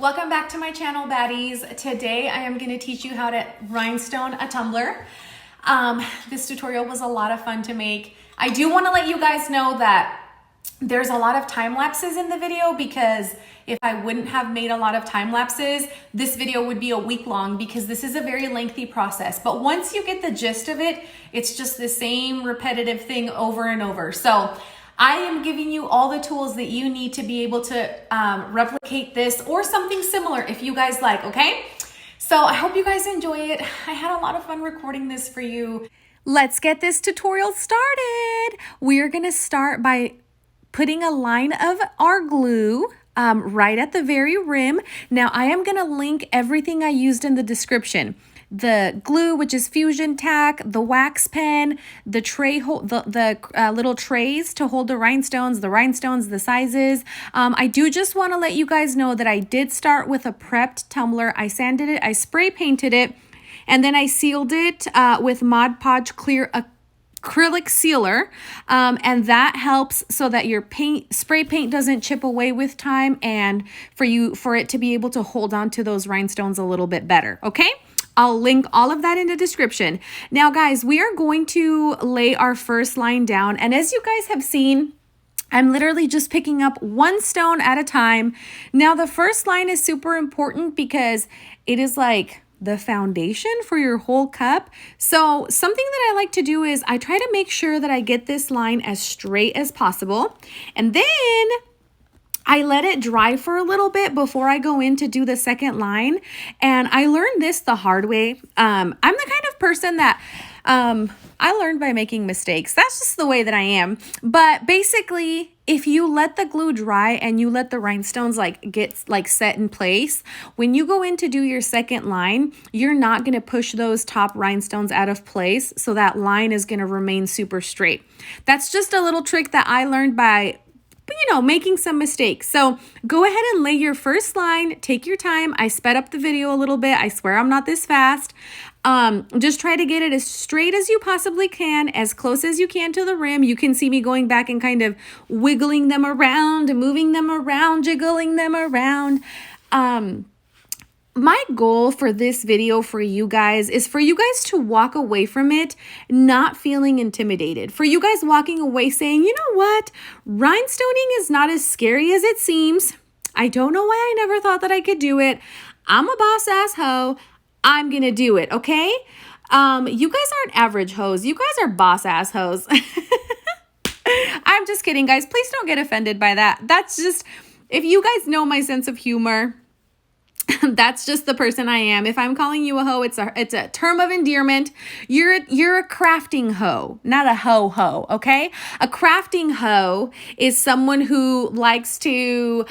Welcome back to my channel, baddies. Today I am going to teach you how to rhinestone a tumbler. This tutorial was a lot of fun to make. I do want to let you guys know that there's a lot of time lapses in the video, because if I wouldn't have made a lot of time lapses, this video would be a week long, because this is a very lengthy process. But once you get the gist of it, it's just the same repetitive thing over and over. So I am giving you all the tools that you need to be able to replicate this or something similar if you guys like, okay? So I hope you guys enjoy it. I had a lot of fun recording this for you. Let's get this tutorial started. We are gonna start by putting a line of our glue right at the very rim. Now I am gonna link everything I used in the description. The glue, which is fusion tack, the wax pen, the tray, the little trays to hold the rhinestones, the sizes. I do just want to let you guys know that I did start with a prepped tumbler. I sanded it, I spray painted it, and then I sealed it with Podge clear acrylic sealer, and that helps so that your spray paint doesn't chip away with time, and for it to be able to hold on to those rhinestones a little bit better. Okay, I'll link all of that in the description. Now guys, we are going to lay our first line down, and as you guys have seen, I'm literally just picking up one stone at a time. Now the first line is super important because it is like the foundation for your whole cup. So something that I like to do is I try to make sure that I get this line as straight as possible, and then I let it dry for a little bit before I go in to do the second line. And I learned this the hard way. I'm the kind of person that I learned by making mistakes. That's just the way that I am. But basically, if you let the glue dry and you let the rhinestones get set in place, when you go in to do your second line, you're not going to push those top rhinestones out of place. So that line is going to remain super straight. That's just a little trick that I learned by making some mistakes. So go ahead and lay your first line. Take your time. I sped up the video a little bit. I swear I'm not this fast. Just try to get it as straight as you possibly can, as close as you can to the rim. You can see me going back and kind of wiggling them around, moving them around, jiggling them around. My goal for this video for you guys is for you guys to walk away from it not feeling intimidated. For you guys walking away saying, you know what? Rhinestoning is not as scary as it seems. I don't know why I never thought that I could do it. I'm a boss ass hoe. I'm gonna do it, okay? You guys aren't average hoes. You guys are boss ass hoes. I'm just kidding, guys. Please don't get offended by that. That's just, if you guys know my sense of humor, that's just the person I am. If I'm calling you a hoe, it's a term of endearment. You're a crafting hoe, not a ho-ho, okay? A crafting hoe is someone who likes to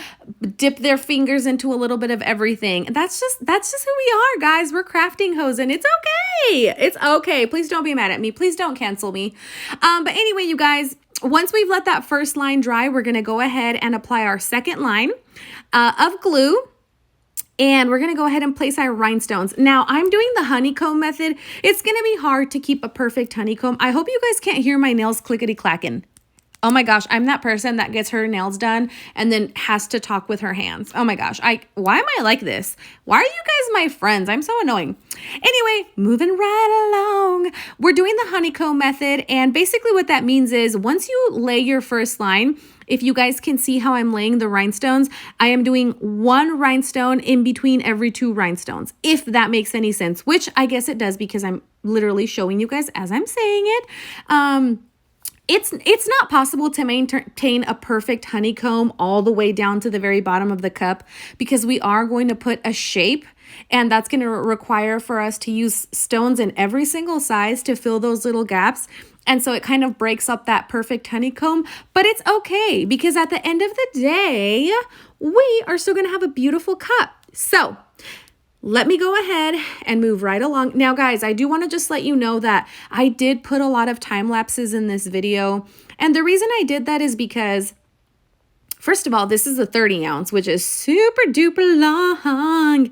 dip their fingers into a little bit of everything. That's just who we are, guys. We're crafting hoes, and it's okay. It's okay. Please don't be mad at me. Please don't cancel me. But anyway, you guys, once we've let that first line dry, we're going to go ahead and apply our second line of glue. And we're going to go ahead and place our rhinestones. Now, I'm doing the honeycomb method. It's going to be hard to keep a perfect honeycomb. I hope you guys can't hear my nails clickety-clacking. Oh my gosh, I'm that person that gets her nails done and then has to talk with her hands. Oh my gosh, why am I like this? Why are you guys my friends? I'm so annoying. Anyway, moving right along. We're doing the honeycomb method, and basically what that means is once you lay your first line, if you guys can see how I'm laying the rhinestones, I am doing one rhinestone in between every two rhinestones, if that makes any sense, which I guess it does because I'm literally showing you guys as I'm saying it. It's not possible to maintain a perfect honeycomb all the way down to the very bottom of the cup, because we are going to put a shape, and that's going to require for us to use stones in every single size to fill those little gaps. And so it kind of breaks up that perfect honeycomb, but it's okay, because at the end of the day, we are still going to have a beautiful cup. So let me go ahead and move right along. Now, guys, I do want to just let you know that I did put a lot of time lapses in this video. And the reason I did that is because, first of all, this is a 30 ounce, which is super duper long.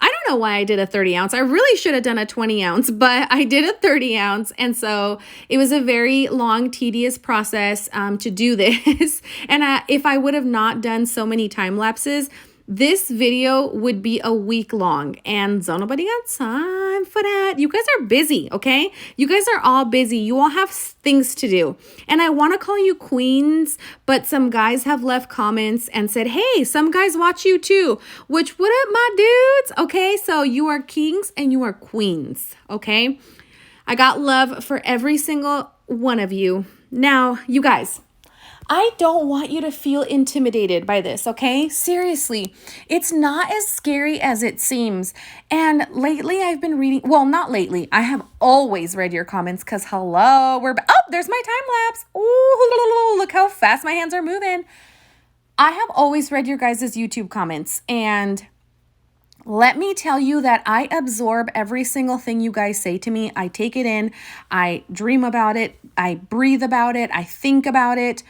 I don't know why I did a 30 ounce. I really should have done a 20 ounce, but I did a 30 ounce. And so it was a very long, tedious process to do this. And if I would have not done so many time lapses, this video would be a week long, and nobody got time for that. You guys are busy, okay? You guys are all busy. You all have things to do. And I want to call you queens, but some guys have left comments and said, hey, some guys watch you too. Which, what up, my dudes? Okay, so you are kings and you are queens, okay? I got love for every single one of you. Now, you guys, I don't want you to feel intimidated by this, okay? Seriously, it's not as scary as it seems. And lately I've been reading, well, not lately. I have always read your comments because hello, there's my time lapse. Ooh, look how fast my hands are moving. I have always read your guys' YouTube comments, and let me tell you that I absorb every single thing you guys say to me. I take it in, I dream about it, I breathe about it, I think about it.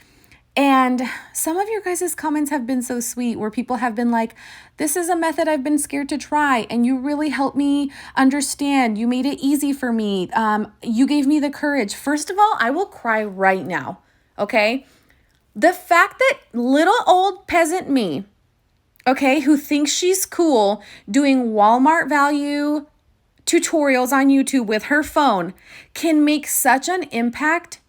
And some of your guys' comments have been so sweet, where people have been like, this is a method I've been scared to try, and you really helped me understand. You made it easy for me. You gave me the courage. First of all, I will cry right now, okay? The fact that little old peasant me, okay, who thinks she's cool doing Walmart value tutorials on YouTube with her phone can make such an impact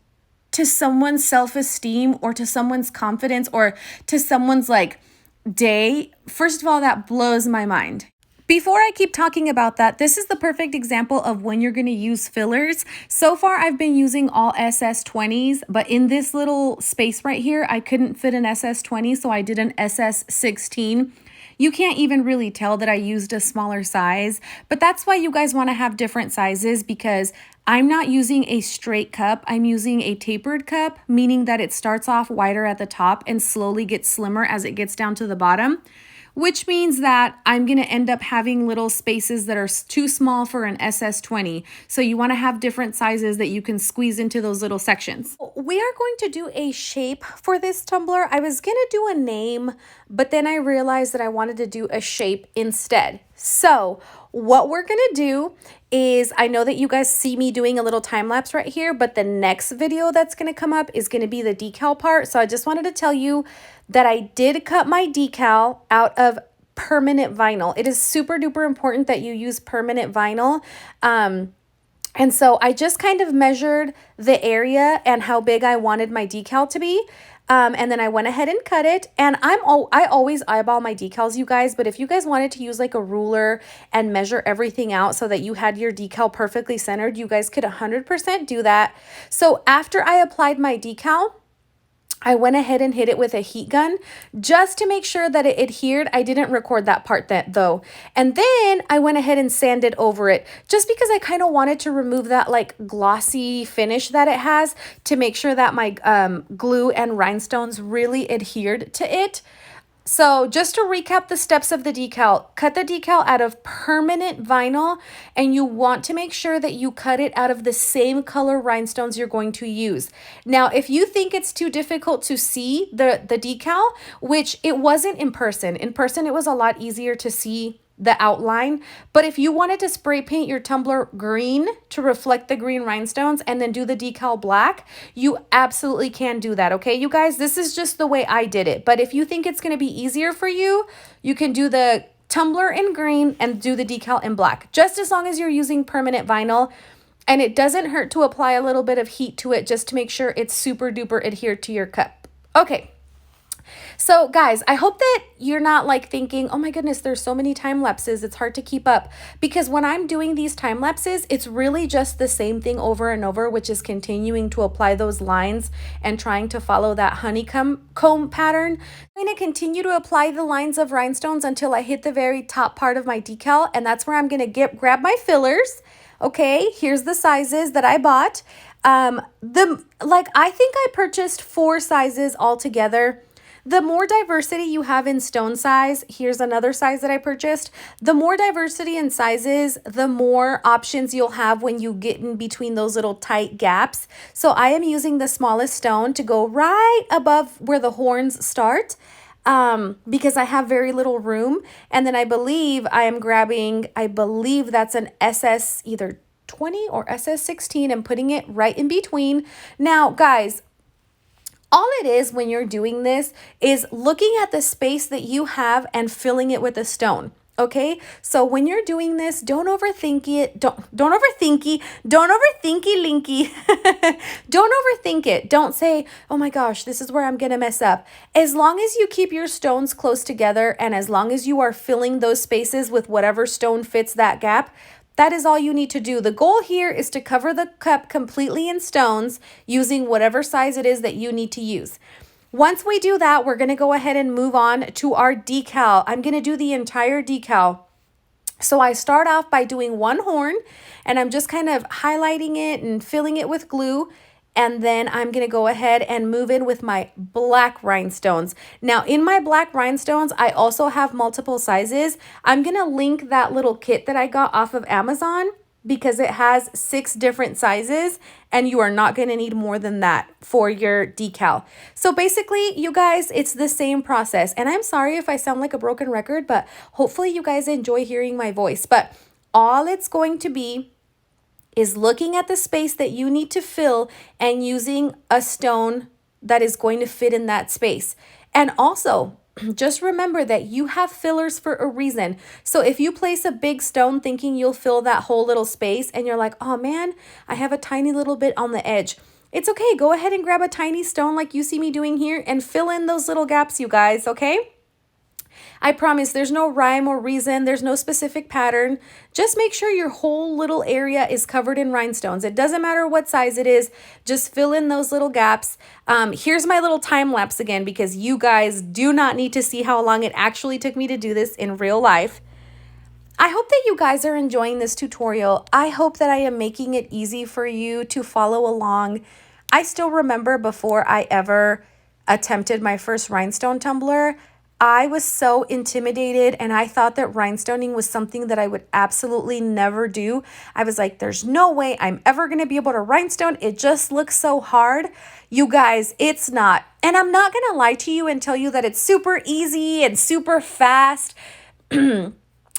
to someone's self-esteem or to someone's confidence or to someone's day. First of all, that blows my mind. Before I keep talking about that, this is the perfect example of when you're going to use fillers. So far, I've been using all SS20s, but in this little space right here, I couldn't fit an SS20, so I did an SS16. You can't even really tell that I used a smaller size, but that's why you guys want to have different sizes, because I'm not using a straight cup. I'm using a tapered cup, meaning that it starts off wider at the top and slowly gets slimmer as it gets down to the bottom, which means that I'm going to end up having little spaces that are too small for an SS20. So you want to have different sizes that you can squeeze into those little sections. We are going to do a shape for this tumbler. I was going to do a name, but then I realized that I wanted to do a shape instead. So what we're going to do is, I know that you guys see me doing a little time lapse right here, but the next video that's going to come up is going to be the decal part. So I just wanted to tell you that I did cut my decal out of permanent vinyl. It is super duper important that you use permanent vinyl. And so I just kind of measured the area and how big I wanted my decal to be. And then I went ahead and cut it. And I always eyeball my decals, you guys. But if you guys wanted to use like a ruler and measure everything out so that you had your decal perfectly centered, you guys could 100% do that. So after I applied my decal, I went ahead and hit it with a heat gun just to make sure that it adhered. I didn't record that part though. And then I went ahead and sanded over it just because I kind of wanted to remove that glossy finish that it has to make sure that my glue and rhinestones really adhered to it. So just to recap the steps of the decal, cut the decal out of permanent vinyl, and you want to make sure that you cut it out of the same color rhinestones you're going to use. Now, if you think it's too difficult to see the decal, which it wasn't in person it was a lot easier to see the outline. But if you wanted to spray paint your tumbler green to reflect the green rhinestones and then do the decal black, you absolutely can do that. Okay, you guys, this is just the way I did it. But if you think it's going to be easier for you, you can do the tumbler in green and do the decal in black, just as long as you're using permanent vinyl. And it doesn't hurt to apply a little bit of heat to it just to make sure it's super duper adhered to your cup. Okay. So guys, I hope that you're not thinking, oh my goodness, there's so many time lapses, it's hard to keep up. Because when I'm doing these time lapses, it's really just the same thing over and over, which is continuing to apply those lines and trying to follow that honeycomb pattern. I'm going to continue to apply the lines of rhinestones until I hit the very top part of my decal, and that's where I'm going to grab my fillers. Okay, here's the sizes that I bought. I think I purchased 4 sizes altogether. The more diversity you have in stone size, here's another size that I purchased. The more diversity in sizes, the more options you'll have when you get in between those little tight gaps. So I am using the smallest stone to go right above where the horns start, because I have very little room. And then I believe that's an SS either 20 or SS16 and putting it right in between. Now, guys, All it is when you're doing this is looking at the space that you have and filling it with a stone. Okay, so when you're doing this, don't overthink it. Don't overthinky. Don't overthinky linky. Don't overthink it. Don't say, oh my gosh, this is where I'm gonna mess up. As long as you keep your stones close together and as long as you are filling those spaces with whatever stone fits that gap, that is all you need to do. The goal here is to cover the cup completely in stones using whatever size it is that you need to use. Once we do that, we're going to go ahead and move on to our decal. I'm going to do the entire decal. So I start off by doing one horn and I'm just kind of highlighting it and filling it with glue. And then I'm going to go ahead and move in with my black rhinestones. Now in my black rhinestones, I also have multiple sizes. I'm going to link that little kit that I got off of Amazon because it has 6 different sizes and you are not going to need more than that for your decal. So basically, you guys, it's the same process. And I'm sorry if I sound like a broken record, but hopefully you guys enjoy hearing my voice. But all it's going to be is looking at the space that you need to fill and using a stone that is going to fit in that space. And also, just remember that you have fillers for a reason. So if you place a big stone thinking you'll fill that whole little space and you're like, oh man, I have a tiny little bit on the edge. It's okay. Go ahead and grab a tiny stone like you see me doing here and fill in those little gaps, you guys, okay? I promise there's no rhyme or reason. There's no specific pattern. Just make sure your whole little area is covered in rhinestones. It doesn't matter what size it is. Just fill in those little gaps. Here's my little time lapse again because you guys do not need to see how long it actually took me to do this in real life. I hope that you guys are enjoying this tutorial. I hope that I am making it easy for you to follow along. I still remember before I ever attempted my first rhinestone tumbler, I was so intimidated and I thought that rhinestoning was something that I would absolutely never do. I was like, there's no way I'm ever going to be able to rhinestone. It just looks so hard. You guys, it's not. And I'm not going to lie to you and tell you that it's super easy and super fast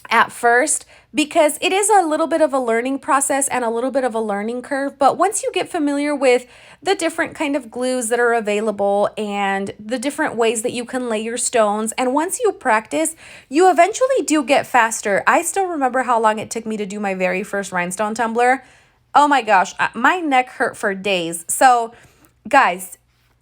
at first, because it is a little bit of a learning process and a little bit of a learning curve. But once you get familiar with the different kind of glues that are available and the different ways that you can lay your stones, and once you practice, you eventually do get faster. I still remember how long it took me to do my very first rhinestone tumbler. Oh my gosh, my neck hurt for days. So guys,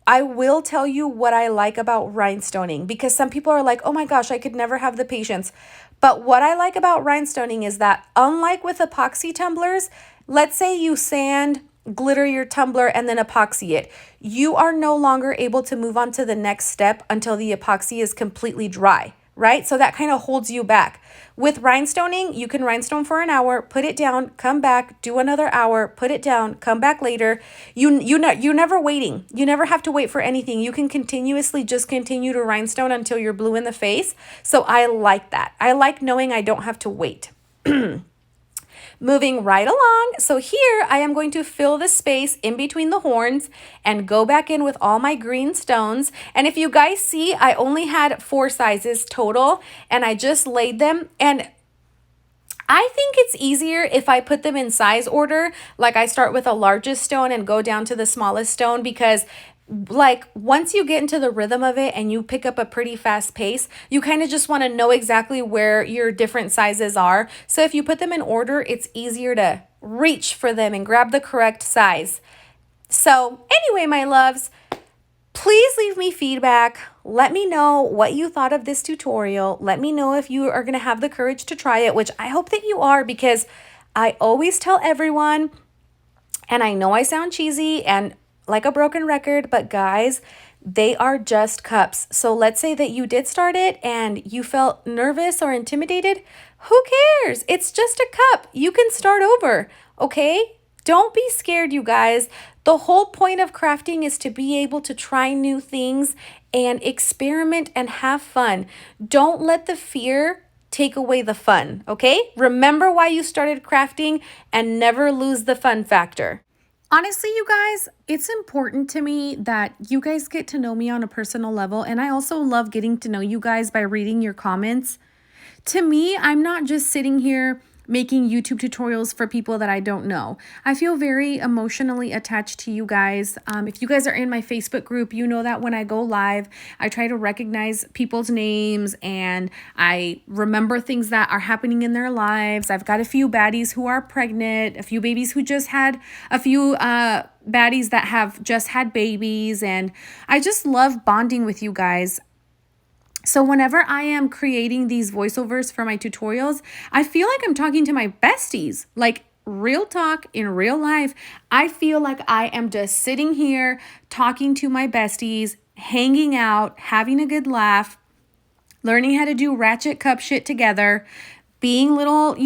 I will tell you what I like about rhinestoning, because some people are like, oh my gosh, I could never have the patience. But what I like about rhinestoning is that unlike with epoxy tumblers, let's say you sand, glitter your tumbler and then epoxy it, you are no longer able to move on to the next step until the epoxy is completely dry, right? So that kind of holds you back. With rhinestoning, you can rhinestone for an hour, put it down, come back, do another hour, put it down, come back later. You're never waiting. You never have to wait for anything. You can continuously just continue to rhinestone until you're blue in the face. So I like that. I like knowing I don't have to wait. Moving right along, so here I am going to fill the space in between the horns and go back in with all my green stones. And if you guys see, I only had 4 sizes total and I just laid them. And I think it's easier if I put them in size order, like I start with the largest stone and go down to the smallest stone, because like once you get into the rhythm of it and you pick up a pretty fast pace, you kind of just want to know exactly where your different sizes are. So if you put them in order, it's easier to reach for them and grab the correct size. So anyway, my loves, please leave me feedback. Let me know what you thought of this tutorial. Let me know if you are going to have the courage to try it, which I hope that you are, because I always tell everyone, and I know I sound cheesy and like a broken record, but guys, they are just cups. So let's say that you did start it and you felt nervous or intimidated. Who cares? It's just a cup. You can start over, okay? Don't be scared, you guys. The whole point of crafting is to be able to try new things and experiment and have fun. Don't let the fear take away the fun, okay? Remember why you started crafting and never lose the fun factor. Honestly, you guys, it's important to me that you guys get to know me on a personal level, and I also love getting to know you guys by reading your comments. To me, I'm not just sitting here making YouTube tutorials for people that I don't know. I feel very emotionally attached to you guys. If you guys are in my Facebook group, you know that when I go live, I try to recognize people's names and I remember things that are happening in their lives. I've got a few baddies who are pregnant, a few babies who just had, a few baddies that have just had babies, and I just love bonding with you guys. So whenever I am creating these voiceovers for my tutorials, I feel like I'm talking to my besties, like real talk in real life. I feel like I am just sitting here talking to my besties, hanging out, having a good laugh, learning how to do ratchet cup shit together, being little,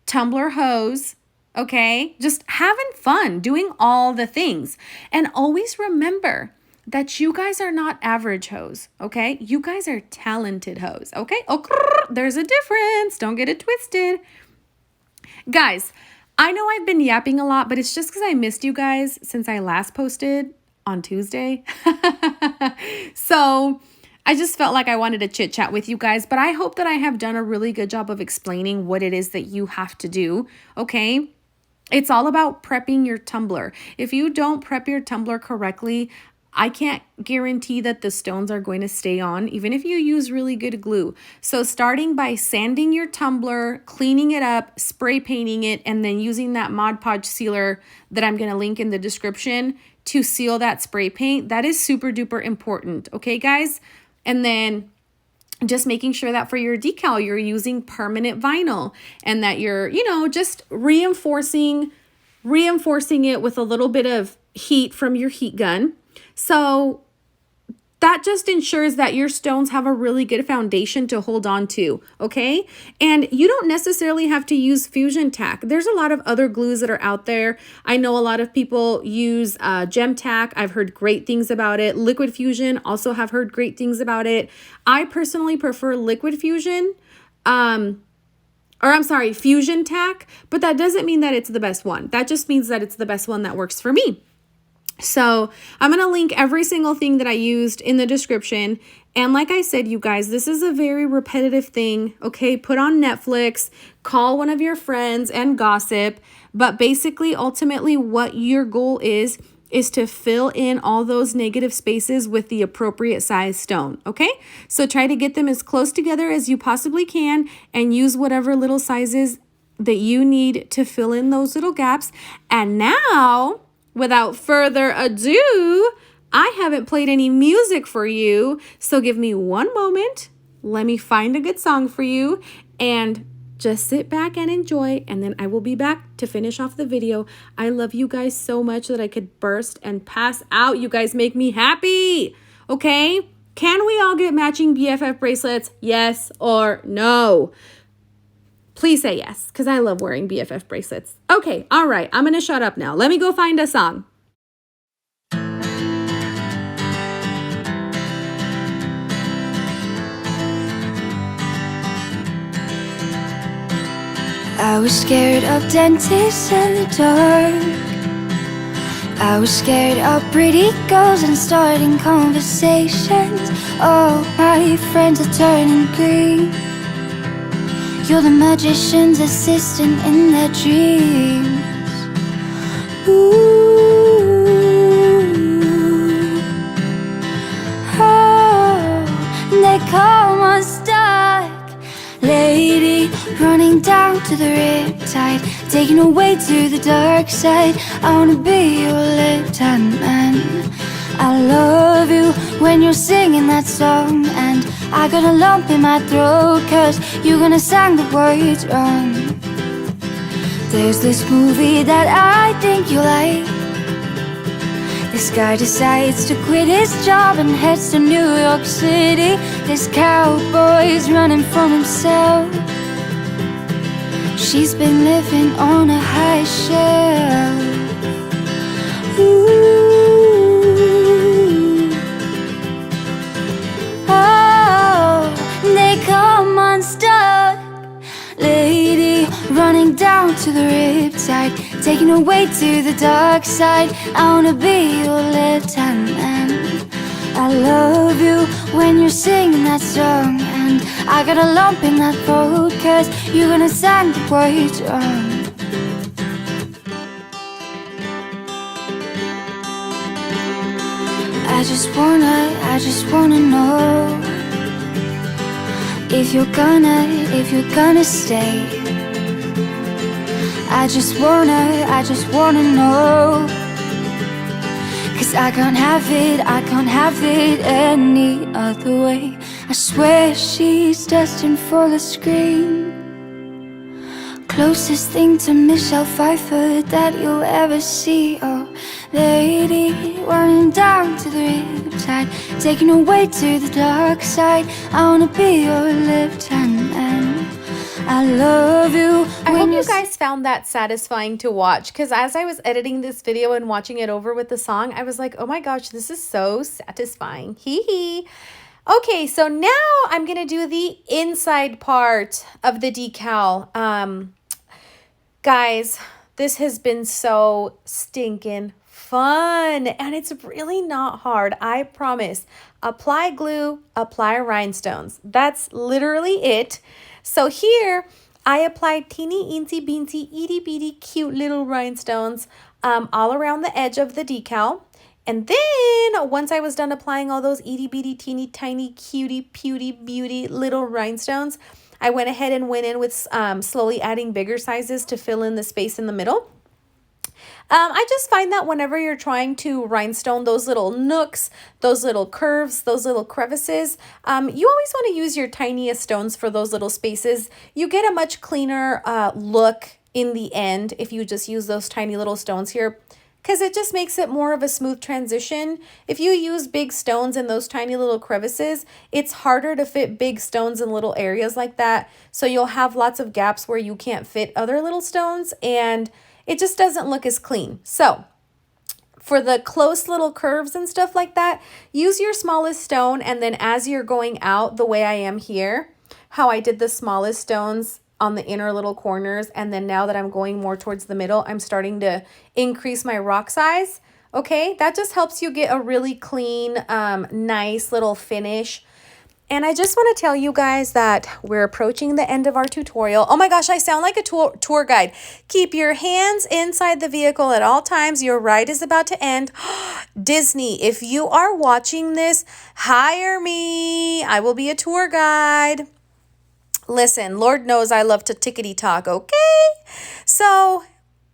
Tumbler hoes, okay? Just having fun, doing all the things. And always remember that you guys are not average hoes, okay? You guys are talented hoes, okay? Oh, there's a difference. Don't get it twisted. Guys, I know I've been yapping a lot, but it's just because I missed you guys since I last posted on Tuesday. So I just felt like I wanted to chit chat with you guys, but I hope that I have done a really good job of explaining what it is that you have to do, okay? It's all about prepping your tumbler. If you don't prep your tumbler correctly, I can't guarantee that the stones are going to stay on, even if you use really good glue. So starting by sanding your tumbler, cleaning it up, spray painting it, and then using that Mod Podge sealer that I'm going to link in the description to seal that spray paint, that is super duper important. Okay, guys? And then just making sure that for your decal, you're using permanent vinyl and that you're, just reinforcing it with a little bit of heat from your heat gun. So that just ensures that your stones have a really good foundation to hold on to, okay? And you don't necessarily have to use fusion tack. There's a lot of other glues that are out there. I know a lot of people use gem tack. I've heard great things about it. Liquid fusion, also have heard great things about it. I personally prefer liquid fusion, fusion tack, but that doesn't mean that it's the best one. That just means that it's the best one that works for me. So I'm going to link every single thing that I used in the description. And like I said, you guys, this is a very repetitive thing, okay? Put on Netflix, call one of your friends and gossip. But basically, ultimately, what your goal is to fill in all those negative spaces with the appropriate size stone, okay? So try to get them as close together as you possibly can and use whatever little sizes that you need to fill in those little gaps. And now, without further ado, I haven't played any music for you, so give me one moment. Let me find a good song for you and just sit back and enjoy, and then I will be back to finish off the video. I love you guys so much that I could burst and pass out. You guys make me happy, okay? Can we all get matching BFF bracelets? Yes or no? Please say yes, because I love wearing BFF bracelets. Okay, all right, I'm going to shut up now. Let me go find a song. I was scared of dentists in the dark. I was scared of pretty girls and starting conversations. All my friends are turning green. You're the magician's assistant in their dreams. Ooh, oh, and they come unstuck. Lady, running down to the riptide, taken away to the dark side. I wanna be your lieutenant man. I love you when you're singing that song, and I got a lump in my throat 'cause you're gonna sing the words wrong. There's this movie that I think you like. This guy decides to quit his job and heads to New York City. This cowboy's running from himself. She's been living on a high shelf. Ooh. Come unstuck. Lady, running down to the riptide, taken away to the dark side. I wanna be your lieutenant. I love you when you're singing that song, and I got a lump in that throat, 'cause you're gonna send the words wrong. I just wanna know if you're gonna stay. I just wanna know, 'cause I can't have it any other way. I swear she's destined for the screen, closest thing to Michelle Pfeiffer that you'll ever see. Oh, lady, running down to the riptide, taking away to the dark side. I wanna be your lieutenant. I love you. I hope you guys found that satisfying to watch, because as I was editing this video and watching it over with the song, I was like, oh my gosh, this is so satisfying. Hee hee. Okay, so now I'm gonna do the inside part of the decal. Guys, this has been so stinking fun, and it's really not hard, I promise. Apply glue, apply rhinestones. That's literally it. So here I applied teeny eensy beensy itty bitty cute little rhinestones all around the edge of the decal. And then once I was done applying all those itty bitty teeny tiny cutie beauty little rhinestones, I went ahead and went in with slowly adding bigger sizes to fill in the space in the middle. I just find that whenever you're trying to rhinestone those little nooks, those little curves, those little crevices, you always want to use your tiniest stones for those little spaces. You get a much cleaner look in the end if you just use those tiny little stones here, because it just makes it more of a smooth transition. If you use big stones in those tiny little crevices, it's harder to fit big stones in little areas like that. So you'll have lots of gaps where you can't fit other little stones, and it just doesn't look as clean. So for the close little curves and stuff like that, use your smallest stone, and then as you're going out the way I am here, how I did the smallest stones on the inner little corners, and then now that I'm going more towards the middle, I'm starting to increase my rock size. Okay, that just helps you get a really clean, nice little finish. And I just want to tell you guys that we're approaching the end of our tutorial. Oh my gosh, I sound like a tour guide. Keep your hands inside the vehicle at all times. Your ride is about to end. Disney, if you are watching this, hire me. I will be a tour guide. Listen, Lord knows I love to tickety talk, okay? So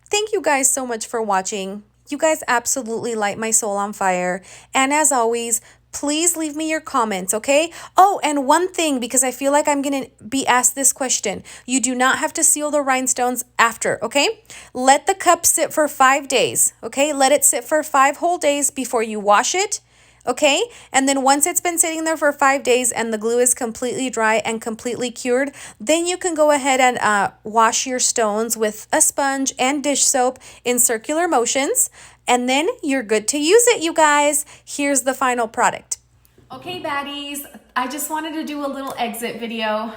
thank you guys so much for watching. You guys absolutely light my soul on fire. And as always, please leave me your comments, okay? Oh, and one thing, because I feel like I'm going to be asked this question. You do not have to seal the rhinestones after, okay? Let the cup sit for 5 days, okay? Let it sit for 5 whole days before you wash it, okay? And then once it's been sitting there for 5 days and the glue is completely dry and completely cured, then you can go ahead and wash your stones with a sponge and dish soap in circular motions. And then you're good to use it, you guys. Here's the final product. Okay, baddies, I just wanted to do a little exit video.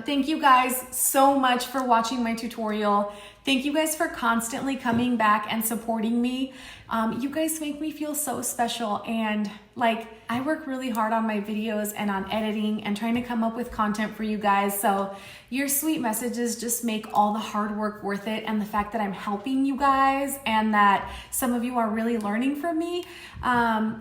Thank you guys so much for watching my tutorial. Thank you guys for constantly coming back and supporting me. You guys make me feel so special, and like I work really hard on my videos and on editing and trying to come up with content for you guys. So your sweet messages just make all the hard work worth it, and the fact that I'm helping you guys and that some of you are really learning from me.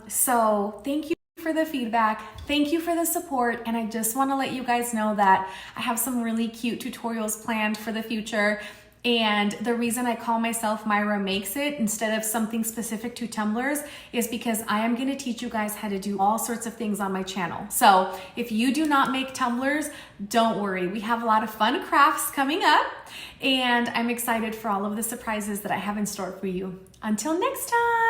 So thank you for the feedback. Thank you for the support. And I just want to let you guys know that I have some really cute tutorials planned for the future. And the reason I call myself Myra Makes It instead of something specific to tumblers is because I am going to teach you guys how to do all sorts of things on my channel. So if you do not make tumblers, don't worry. We have a lot of fun crafts coming up, and I'm excited for all of the surprises that I have in store for you. Until next time.